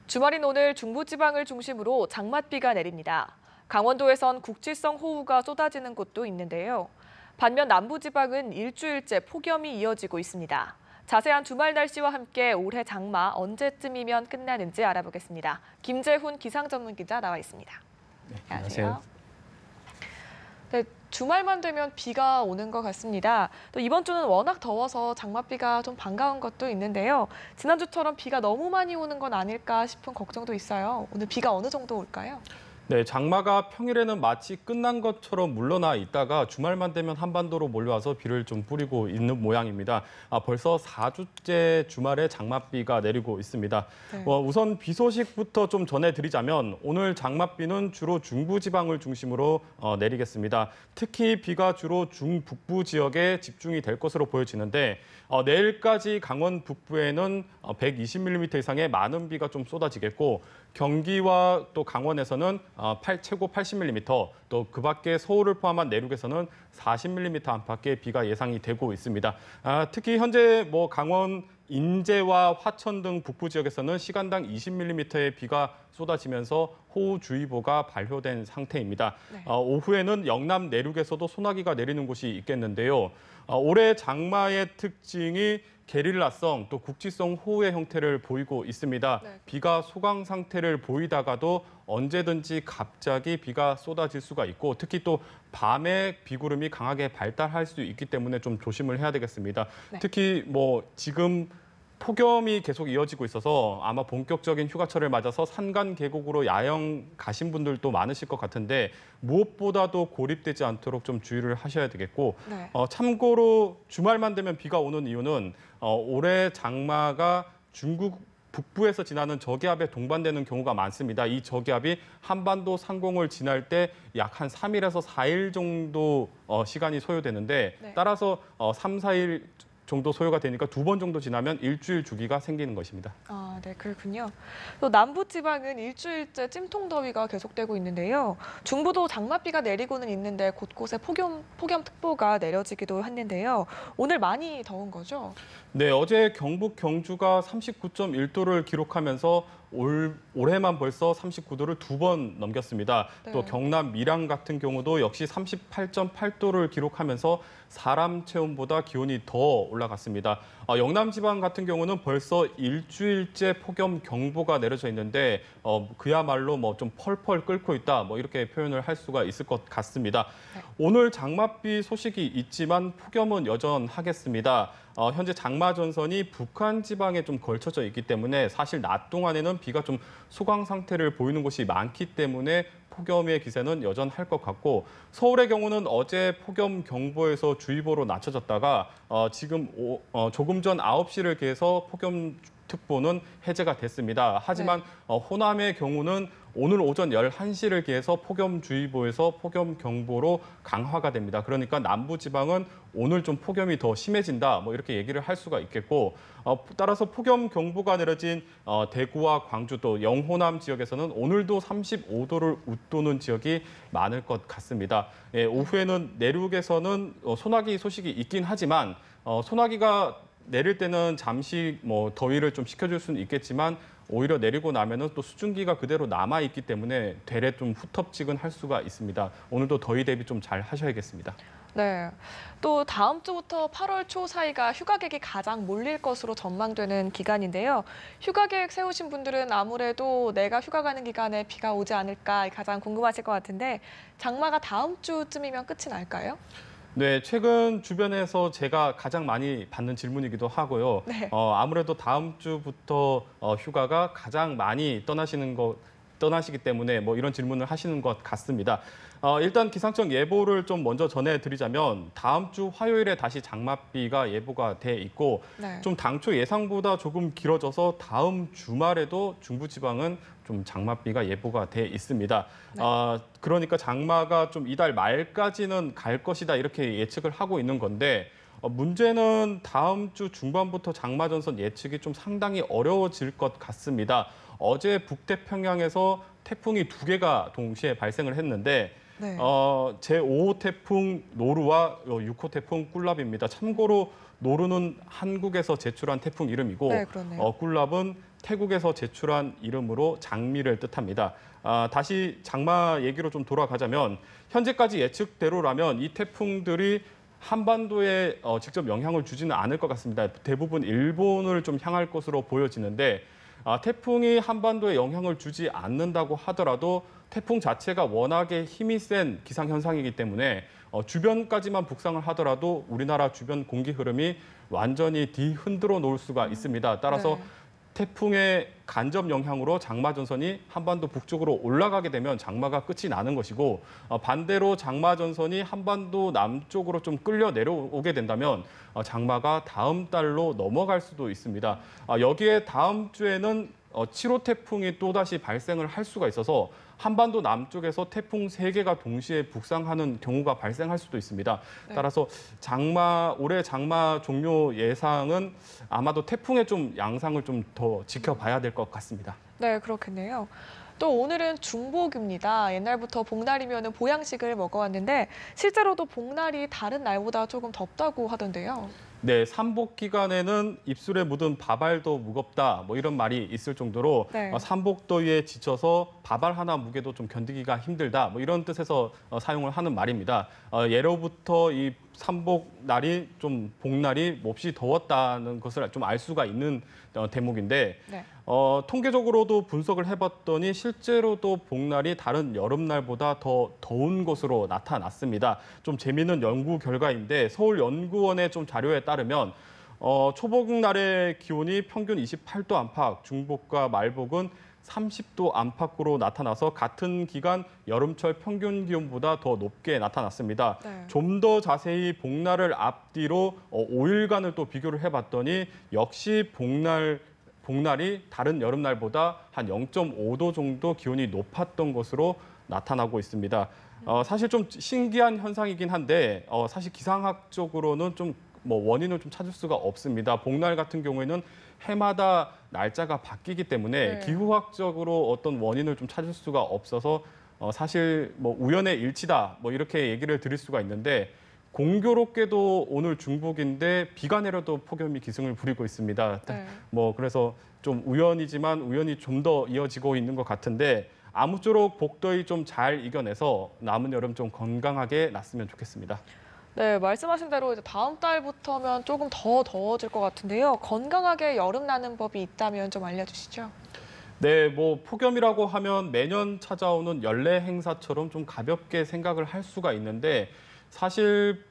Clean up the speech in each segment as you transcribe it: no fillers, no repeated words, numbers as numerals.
주말인 오늘 중부지방을 중심으로 장맛비가 내립니다. 강원도에선 국지성 호우가 쏟아지는 곳도 있는데요. 반면 남부지방은 일주일째 폭염이 이어지고 있습니다. 자세한 주말 날씨와 함께 올해 장마 언제쯤이면 끝나는지 알아보겠습니다. 김재훈 기상전문기자 나와 있습니다. 네, 안녕하세요. 네, 주말만 되면 비가 오는 것 같습니다. 또 이번 주는 워낙 더워서 장맛비가 좀 반가운 것도 있는데요. 지난주처럼 비가 너무 많이 오는 건 아닐까 싶은 걱정도 있어요. 오늘 비가 어느 정도 올까요? 네, 장마가 평일에는 마치 끝난 것처럼 물러나 있다가 주말만 되면 한반도로 몰려와서 비를 좀 뿌리고 있는 모양입니다. 벌써 4주째 주말에 장맛비가 내리고 있습니다. 네. 우선 비 소식부터 좀 전해드리자면 오늘 장맛비는 주로 중부지방을 중심으로 내리겠습니다. 특히 비가 주로 중북부 지역에 집중이 될 것으로 보여지는데 내일까지 강원 북부에는 120mm 이상의 많은 비가 좀 쏟아지겠고 경기와 또 강원에서는 최고 80mm, 또 그 밖에 서울을 포함한 내륙에서는 40mm 안팎의 비가 예상이 되고 있습니다. 특히 현재 강원 인제와 화천 등 북부 지역에서는 시간당 20mm의 비가 쏟아지면서 호우주의보가 발효된 상태입니다. 네. 오후에는 영남 내륙에서도 소나기가 내리는 곳이 있겠는데요. 올해 장마의 특징이 게릴라성 또 국지성 호우의 형태를 보이고 있습니다. 네. 비가 소강 상태를 보이다가도 언제든지 갑자기 비가 쏟아질 수가 있고 특히 또 밤에 비구름이 강하게 발달할 수 있기 때문에 좀 조심을 해야 되겠습니다. 네. 특히 지금 폭염이 계속 이어지고 있어서 아마 본격적인 휴가철을 맞아서 산간 계곡으로 야영 가신 분들도 많으실 것 같은데 무엇보다도 고립되지 않도록 좀 주의를 하셔야 되겠고 네. 참고로 주말만 되면 비가 오는 이유는 올해 장마가 중국 북부에서 지나는 저기압에 동반되는 경우가 많습니다. 이 저기압이 한반도 상공을 지날 때 약 한 3일에서 4일 정도 시간이 소요되는데 네. 따라서 3, 4일 정도 소요가 되니까 2번 정도 지나면 일주일 주기가 생기는 것입니다. 네, 그렇군요. 또 남부지방은 일주일째 찜통더위가 계속되고 있는데요. 중부도 장맛비가 내리고는 있는데 곳곳에 폭염특보가 내려지기도 했는데요. 오늘 많이 더운 거죠? 네, 어제 경북 경주가 39.1도를 기록하면서 올해만 벌써 39도를 2번 넘겼습니다. 네. 또 경남 밀양 같은 경우도 역시 38.8도를 기록하면서 사람 체온보다 기온이 더 올라갔습니다. 영남 지방 같은 경우는 벌써 일주일째 폭염 경보가 내려져 있는데 그야말로 좀 펄펄 끓고 있다 이렇게 표현을 할 수가 있을 것 같습니다. 네. 오늘 장맛비 소식이 있지만 폭염은 여전하겠습니다. 현재 장마 전선이 북한 지방에 좀 걸쳐져 있기 때문에 사실 낮 동안에는 비가 좀 소강 상태를 보이는 곳이 많기 때문에 폭염의 기세는 여전할 것 같고 서울의 경우는 어제 폭염 경보에서 주의보로 낮춰졌다가 지금 조금 전 9시를 기해서 폭염 특보는 해제가 됐습니다. 하지만 호남의 경우는 오늘 오전 11시를 기해서 폭염주의보에서 폭염경보로 강화가 됩니다. 그러니까 남부지방은 오늘 좀 폭염이 더 심해진다 이렇게 얘기를 할 수가 있겠고 따라서 폭염경보가 내려진 대구와 광주 또 영호남 지역에서는 오늘도 35도를 웃도는 지역이 많을 것 같습니다. 오후에는 내륙에서는 소나기 소식이 있긴 하지만 소나기가 내릴 때는 잠시 더위를 좀 식혀줄 수는 있겠지만 오히려 내리고 나면은 또 수증기가 그대로 남아 있기 때문에 되레 좀 후텁지근할 수가 있습니다. 오늘도 더위 대비 좀 잘 하셔야겠습니다. 네. 또 다음 주부터 8월 초 사이가 휴가 계획이 가장 몰릴 것으로 전망되는 기간인데요. 휴가 계획 세우신 분들은 아무래도 내가 휴가 가는 기간에 비가 오지 않을까 가장 궁금하실 것 같은데 장마가 다음 주쯤이면 끝이 날까요? 네, 최근 주변에서 제가 가장 많이 받는 질문이기도 하고요. 네. 아무래도 다음 주부터 휴가가 가장 많이 떠나시기 때문에 이런 질문을 하시는 것 같습니다. 일단 기상청 예보를 좀 먼저 전해드리자면 다음 주 화요일에 다시 장맛비가 예보가 돼 있고 네. 좀 당초 예상보다 조금 길어져서 다음 주말에도 중부지방은 좀 장맛비가 예보가 돼 있습니다. 네. 그러니까 장마가 좀 이달 말까지는 갈 것이다 이렇게 예측을 하고 있는 건데 문제는 다음 주 중반부터 장마 전선 예측이 좀 상당히 어려워질 것 같습니다. 어제 북태평양에서 태풍이 2개가 동시에 발생을 했는데 네. 제5호 태풍 노루와 6호 태풍 꿀랍입니다. 참고로 노루는 한국에서 제출한 태풍 이름이고 네, 그렇네요. 꿀랍은 태국에서 제출한 이름으로 장미를 뜻합니다. 다시 장마 얘기로 좀 돌아가자면 현재까지 예측대로라면 이 태풍들이 한반도에 직접 영향을 주지는 않을 것 같습니다. 대부분 일본을 좀 향할 것으로 보여지는데 태풍이 한반도에 영향을 주지 않는다고 하더라도 태풍 자체가 워낙에 힘이 센 기상현상이기 때문에 주변까지만 북상을 하더라도 우리나라 주변 공기 흐름이 완전히 뒤흔들어 놓을 수가 있습니다. 따라서 네. 태풍의 간접 영향으로 장마 전선이 한반도 북쪽으로 올라가게 되면 장마가 끝이 나는 것이고 반대로 장마 전선이 한반도 남쪽으로 좀 끌려 내려오게 된다면 장마가 다음 달로 넘어갈 수도 있습니다. 여기에 다음 주에는 7호 태풍이 또다시 발생을 할 수가 있어서 한반도 남쪽에서 태풍 3개가 동시에 북상하는 경우가 발생할 수도 있습니다. 네. 따라서 올해 장마 종료 예상은 아마도 태풍의 좀 양상을 좀 더 지켜봐야 될 것 같습니다. 네, 그렇겠네요. 또 오늘은 중복입니다. 옛날부터 복날이면 보양식을 먹어왔는데 실제로도 복날이 다른 날보다 조금 덥다고 하던데요. 네, 삼복 기간에는 입술에 묻은 밥알도 무겁다, 뭐 이런 말이 있을 정도로 네. 삼복더위에 지쳐서 밥알 하나 무게도 좀 견디기가 힘들다, 뭐 이런 뜻에서 사용을 하는 말입니다. 예로부터 이 삼복 날이 좀 복날이 몹시 더웠다는 것을 좀 알 수가 있는 대목인데 네. 통계적으로도 분석을 해봤더니 실제로도 복날이 다른 여름날보다 더 더운 것으로 나타났습니다. 좀 재미있는 연구 결과인데 서울연구원의 좀 자료에 따르면 초복날의 기온이 평균 28도 안팎, 중복과 말복은 30도 안팎으로 나타나서 같은 기간 여름철 평균 기온보다 더 높게 나타났습니다. 네. 좀 더 자세히 복날을 앞뒤로 5일간을 또 비교를 해봤더니 역시 복날이 다른 여름날보다 한 0.5도 정도 기온이 높았던 것으로 나타나고 있습니다. 사실 좀 신기한 현상이긴 한데 사실 기상학적으로는 좀 원인을 좀 찾을 수가 없습니다. 복날 같은 경우에는 해마다 날짜가 바뀌기 때문에 네. 기후학적으로 어떤 원인을 좀 찾을 수가 없어서 사실 우연의 일치다 이렇게 얘기를 드릴 수가 있는데 공교롭게도 오늘 중복인데 비가 내려도 폭염이 기승을 부리고 있습니다. 네. 그래서 좀 우연이지만 우연이 좀 더 이어지고 있는 것 같은데 아무쪼록 복더위 좀 잘 이겨내서 남은 여름 좀 건강하게 났으면 좋겠습니다. 네, 말씀하신 대로 이제 다음 달부터면 조금 더 더워질 것 같은데요. 건강하게 여름 나는 법이 있다면 좀 알려주시죠. 네, 폭염이라고 하면 매년 찾아오는 연례 행사처럼 좀 가볍게 생각을 할 수가 있는데 사실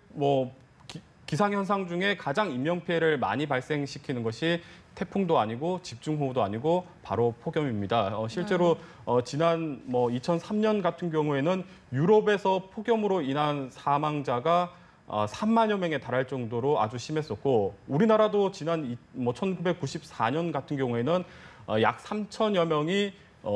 기상현상 중에 가장 인명피해를 많이 발생시키는 것이 태풍도 아니고 집중호우도 아니고 바로 폭염입니다. 실제로 지난 2003년 같은 경우에는 유럽에서 폭염으로 인한 사망자가 3만여 명에 달할 정도로 아주 심했었고 우리나라도 지난 1994년 같은 경우에는 약 3천여 명이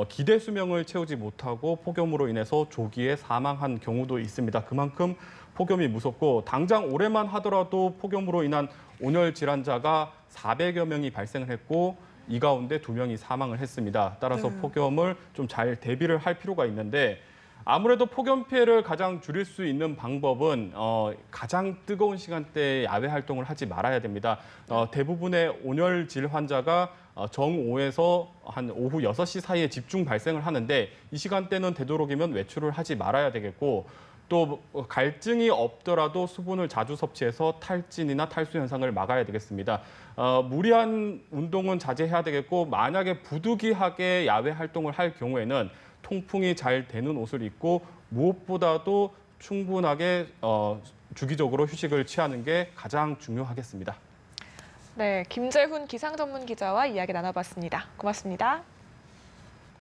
기대 수명을 채우지 못하고 폭염으로 인해서 조기에 사망한 경우도 있습니다. 그만큼 폭염이 무섭고 당장 올해만 하더라도 폭염으로 인한 온열 질환자가 400여 명이 발생을 했고 이 가운데 2명이 사망을 했습니다. 따라서 네. 폭염을 좀 잘 대비를 할 필요가 있는데 아무래도 폭염 피해를 가장 줄일 수 있는 방법은 가장 뜨거운 시간대에 야외 활동을 하지 말아야 됩니다. 대부분의 온열질 환자가 정오에서 한 오후 6시 사이에 집중 발생을 하는데 이 시간대는 되도록이면 외출을 하지 말아야 되겠고 또 갈증이 없더라도 수분을 자주 섭취해서 탈진이나 탈수 현상을 막아야 되겠습니다. 무리한 운동은 자제해야 되겠고 만약에 부득이하게 야외 활동을 할 경우에는 통풍이 잘 되는 옷을 입고 무엇보다도 충분하게 주기적으로 휴식을 취하는 게 가장 중요하겠습니다. 네, 김재훈 기상전문 기자와 이야기 나눠봤습니다. 고맙습니다.